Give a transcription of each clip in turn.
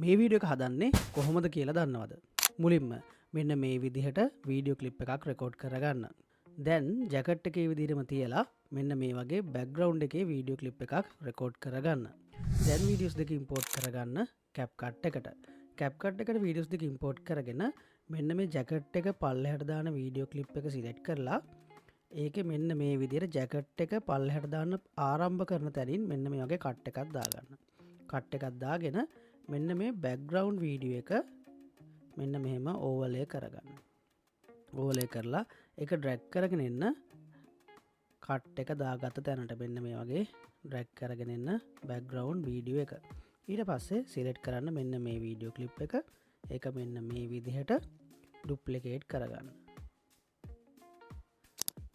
මේ වීඩියෝ එක හදන්නේ කොහොමද කියලා දන්නවද? මුලින්ම මෙන්න මේ විදිහට වීඩියෝ ක්ලිප් එකක් රෙකෝඩ් කරගන්න. දැන් ජැකට් එකේ විදිහටම තියලා මෙන්න මේ වගේ බෑග්ග්‍රවුන්ඩ් එකේ වීඩියෝ ක්ලිප් එකක් රෙකෝඩ් කරගන්න. දැන් වීඩියෝස් දෙක ඉම්පෝර්ට් කරගන්න CapCut එකට. CapCut එකට වීඩියෝස් දෙක ඉම්පෝර්ට් කරගෙන මෙන්න මේ ජැකට් එක පල්ලෙහාට දාන වීඩියෝ ක්ලිප් එක සිලෙක්ට් කරලා ඒකේ මෙන්න මේ විදිහට ජැකට් එක පල්ලෙහාට දාන්න ආරම්භ කරන තැනින් මෙන්න මේ වගේ කට් එකක් දාගන්න. කට් එකක් දාගෙන මෙන්න මේ බෑග්ග්‍රවුන්ඩ් වීඩියෝ එක මෙන්න මෙහෙම ඕවර්ලේ කරගන්න. ඕවර්ලේ කරලා ඒක ඩ්‍රැග් කරගෙන එන්න කට් එක දාගත්ත තැනට මෙන්න මේ වගේ ඩ්‍රැග් කරගෙන එන්න බෑග්ග්‍රවුන්ඩ් වීඩියෝ එක. ඊට පස්සේ සිලෙක්ට් කරන්න මෙන්න මේ වීඩියෝ ක්ලිප් එක. ඒක මෙන්න මේ විදිහට ඩුප්ලිකේට් කරගන්න.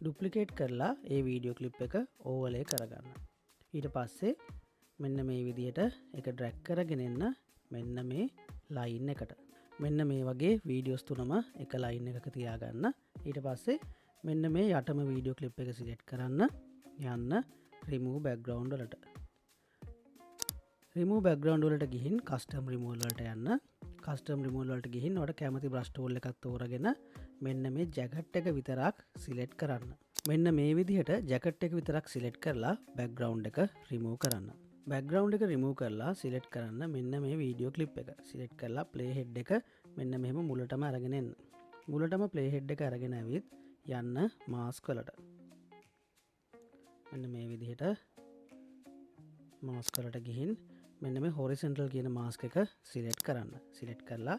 ඩුප්ලිකේට් කරලා ඒ වීඩියෝ ක්ලිප් එක ඕවර්ලේ කරගන්න. ඊට පස්සේ මෙන්න මේ විදිහට එක ඩ්‍රැග් කරගෙන එන්න මෙන්න මේ ලයින් එකට. මෙන්න මේ වගේ වීඩියෝස් තුනම එක ලයින් එකක තියාගන්න. ඊට පස්සේ මෙන්න මේ යටම වීඩියෝ ක්ලිප් එක සිලෙක්ට් කරන්න යන්න remove background වලට. remove background වලට ගිහින් custom removal වලට යන්න. custom removal වලට ගිහින් ඔයාලට කැමති brush tool එකක් තෝරගෙන මෙන්න මේ ජැකට් එක විතරක් සිලෙක්ට් කරන්න. මෙන්න මේ විදිහට ජැකට් එක විතරක් සිලෙක්ට් කරලා background එක remove කරන්න. background එක remove කරලා select කරන්න මෙන්න මේ වීඩියෝ clip එක. select කරලා play head එක මෙන්න මෙහෙම මුලටම අරගෙන එන්න. මුලටම play head එක අරගෙන ඇවිත් යන්න mask වලට. මෙන්න මේ විදිහට mask වලට ගිහින් මෙන්න මේ horizontal කියන mask එක select කරන්න. select කරලා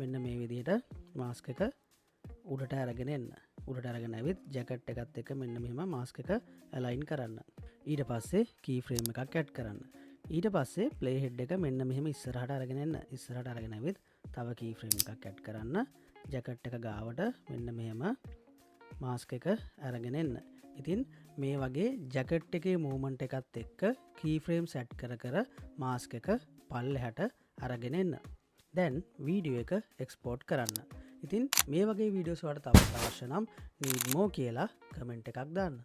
මෙන්න මේ විදිහට mask එක උඩට අරගෙන එන්න. උඩට අරගෙන ඇවිත් ජැකට් එකත් එක්ක මෙන්න මෙහෙම mask එක align කරන්න. ඊට පස්සේ key frame එකක් add කරන්න. ඊට පස්සේ play head එක මෙන්න මෙහෙම ඉස්සරහට අරගෙන එන්න. ඉස්සරහට අරගෙන ඇවිත් තව key frame එකක් add කරන්න. ජැකට් එක ගාවට මෙන්න මෙහෙම mask එක අරගෙන එන්න. ඉතින් මේ වගේ ජැකට් එකේ movement එකත් එක්ක key frames add කර කර mask එක පල්ලෙහාට අරගෙන එන්න. දැන් වීඩියෝ එක export කරන්න. ඉතින් මේ වගේ වීඩියෝස් වලට තවත් අවශ්‍ය නම් need more කියලා කමෙන්ට් එකක් දාන්න.